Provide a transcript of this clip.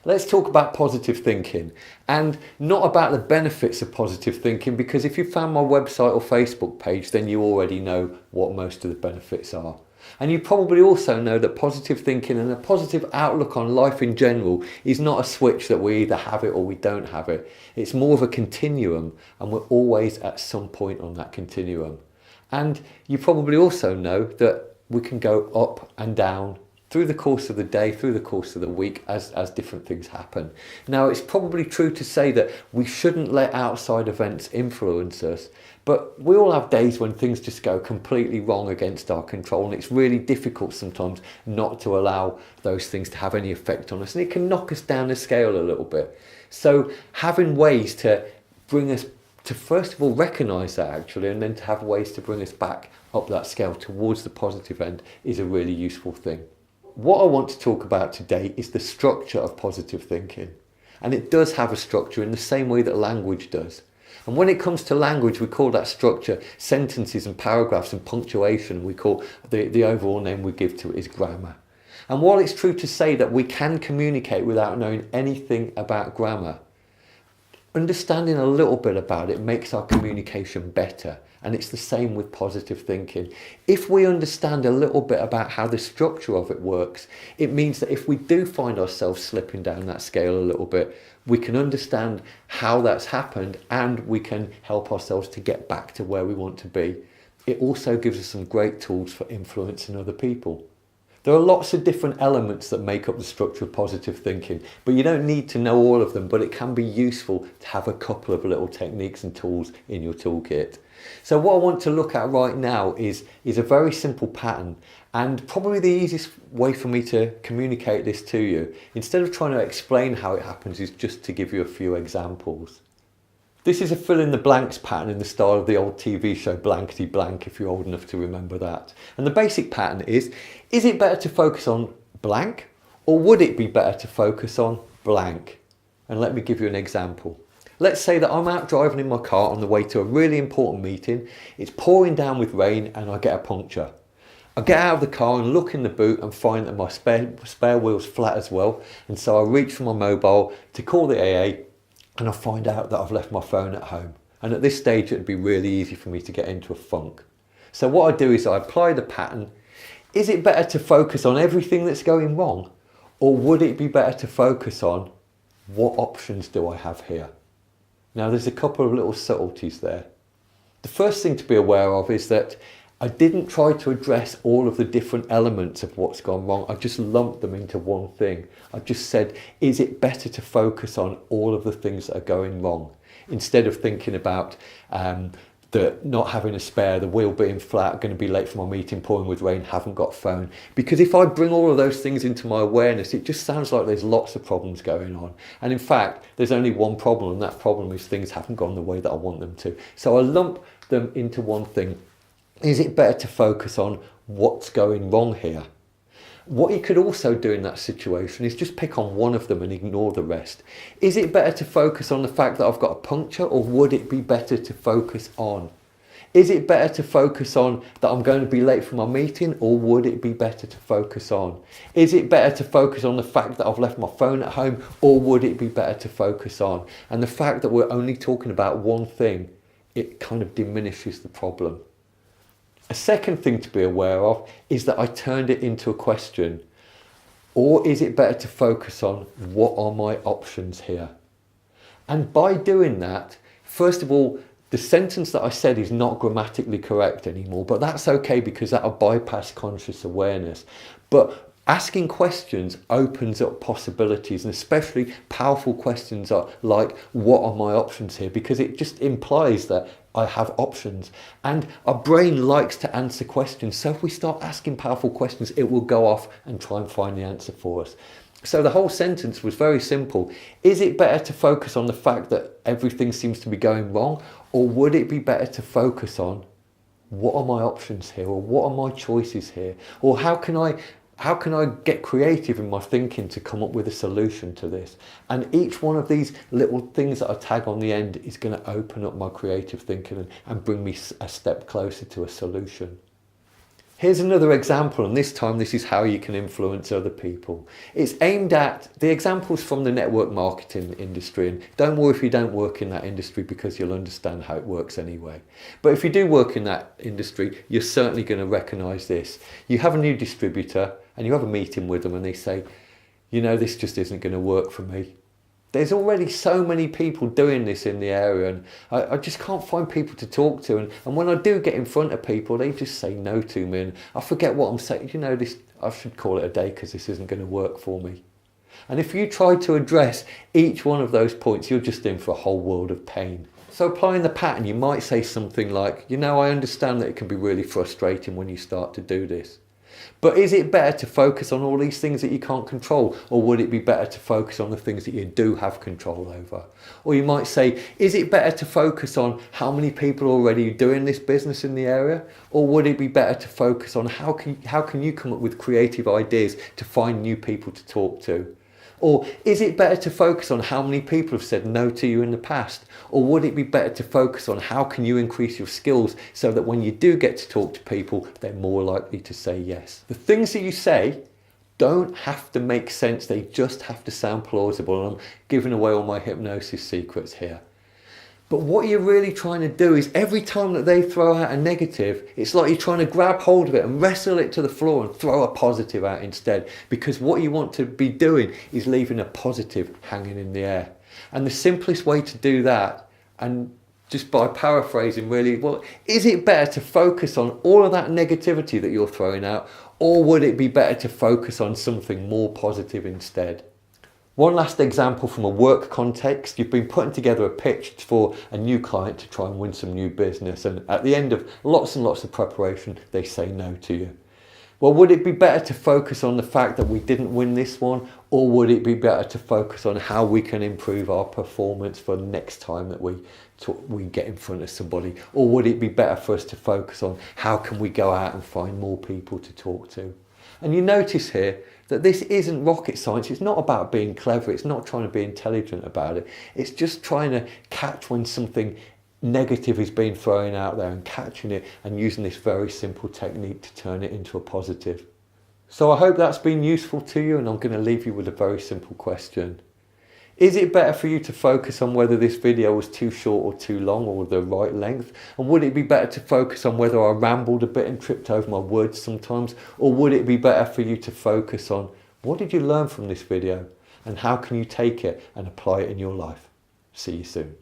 Let's talk about positive thinking, and not about the benefits of positive thinking, because if you found my website or Facebook page, then you already know what most of the benefits are. And you probably also know that positive thinking and a positive outlook on life in general is not a switch that we either have it or we don't have it. It's more of a continuum, and we're always at some point on that continuum. And you probably also know that we can go up and down through the course of the day, through the course of the week, as different things happen. Now, it's probably true to say that we shouldn't let outside events influence us, but we all have days when things just go completely wrong against our control, and it's really difficult sometimes not to allow those things to have any effect on us, and it can knock us down the scale a little bit. So having ways to bring us to, first of all, recognise that actually, and then to have ways to bring us back up that scale towards the positive end is a really useful thing. What I want to talk about today is the structure of positive thinking. And it does have a structure in the same way that language does. And when it comes to language, we call that structure sentences and paragraphs and punctuation. We call the overall name we give to it is grammar. And while it's true to say that we can communicate without knowing anything about grammar, understanding a little bit about it makes our communication better. And it's the same with positive thinking. If we understand a little bit about how the structure of it works, it means that if we do find ourselves slipping down that scale a little bit, we can understand how that's happened and we can help ourselves to get back to where we want to be. It also gives us some great tools for influencing other people. There are lots of different elements that make up the structure of positive thinking, but you don't need to know all of them, but it can be useful to have a couple of little techniques and tools in your toolkit. So what I want to look at right now is a very simple pattern, and probably the easiest way for me to communicate this to you, instead of trying to explain how it happens, is just to give you a few examples. This is a fill in the blanks pattern in the style of the old TV show Blankety Blank, if you're old enough to remember that. And the basic pattern is it better to focus on blank, or would it be better to focus on blank? And let me give you an example. Let's say that I'm out driving in my car on the way to a really important meeting. It's pouring down with rain and I get a puncture. I get out of the car and look in the boot and find that my spare wheel's flat as well. And so I reach for my mobile to call the AA, and I find out that I've left my phone at home. And at this stage, it'd be really easy for me to get into a funk. So what I do is I apply the pattern. Is it better to focus on everything that's going wrong? Or would it be better to focus on what options do I have here? Now, there's a couple of little subtleties there. The first thing to be aware of is that I didn't try to address all of the different elements of what's gone wrong. I just lumped them into one thing. I just said, is it better to focus on all of the things that are going wrong? Instead of thinking about the not having a spare, the wheel being flat, going to be late for my meeting, pouring with rain, haven't got a phone. Because if I bring all of those things into my awareness, it just sounds like there's lots of problems going on. And in fact, there's only one problem, and that problem is things haven't gone the way that I want them to. So I lump them into one thing. Is it better to focus on what's going wrong here? What you could also do in that situation is just pick on one of them and ignore the rest. Is it better to focus on the fact that I've got a puncture, or would it be better to focus on? Is it better to focus on that I'm going to be late for my meeting, or would it be better to focus on? Is it better to focus on the fact that I've left my phone at home, or would it be better to focus on? And the fact that we're only talking about one thing, it kind of diminishes the problem. A second thing to be aware of is that I turned it into a question. Or is it better to focus on what are my options here? And by doing that, first of all, the sentence that I said is not grammatically correct anymore, but that's okay because that'll bypass conscious awareness. But asking questions opens up possibilities, and especially powerful questions are like, what are my options here? Because it just implies that I have options, and our brain likes to answer questions. So if we start asking powerful questions, it will go off and try and find the answer for us. So the whole sentence was very simple. Is it better to focus on the fact that everything seems to be going wrong, or would it be better to focus on what are my options here, or what are my choices here, or how can I get creative in my thinking to come up with a solution to this? And each one of these little things that I tag on the end is going to open up my creative thinking and bring me a step closer to a solution. Here's another example, and this time this is how you can influence other people. It's aimed at the examples from the network marketing industry, and don't worry if you don't work in that industry because you'll understand how it works anyway. But if you do work in that industry, you're certainly going to recognise this. You have a new distributor and you have a meeting with them and they say, you know, this just isn't going to work for me. There's already so many people doing this in the area and I just can't find people to talk to. And when I do get in front of people, they just say no to me and I forget what I'm saying. You know, this, I should call it a day because this isn't going to work for me. And if you try to address each one of those points, you're just in for a whole world of pain. So applying the pattern, you might say something like, you know, I understand that it can be really frustrating when you start to do this. But is it better to focus on all these things that you can't control, or would it be better to focus on the things that you do have control over? Or you might say, is it better to focus on how many people are already doing this business in the area, or would it be better to focus on how can you come up with creative ideas to find new people to talk to? Or is it better to focus on how many people have said no to you in the past? Or would it be better to focus on how can you increase your skills so that when you do get to talk to people, they're more likely to say yes? The things that you say don't have to make sense, they just have to sound plausible. And I'm giving away all my hypnosis secrets here. But what you're really trying to do is every time that they throw out a negative, it's like you're trying to grab hold of it and wrestle it to the floor and throw a positive out instead. Because what you want to be doing is leaving a positive hanging in the air. And the simplest way to do that, and just by paraphrasing really, well, is it better to focus on all of that negativity that you're throwing out, or would it be better to focus on something more positive instead? One last example from a work context. You've been putting together a pitch for a new client to try and win some new business, and at the end of lots and lots of preparation, they say no to you. Well, would it be better to focus on the fact that we didn't win this one, or would it be better to focus on how we can improve our performance for the next time that we get in front of somebody? Or would it be better for us to focus on how can we go out and find more people to talk to? And you notice here that this isn't rocket science. It's not about being clever. It's not trying to be intelligent about it. It's just trying to catch when something negative is being thrown out there and catching it and using this very simple technique to turn it into a positive. So I hope that's been useful to you, and I'm going to leave you with a very simple question. Is it better for you to focus on whether this video was too short or too long, or the right length? And would it be better to focus on whether I rambled a bit and tripped over my words sometimes? Or would it be better for you to focus on what did you learn from this video and how can you take it and apply it in your life? See you soon.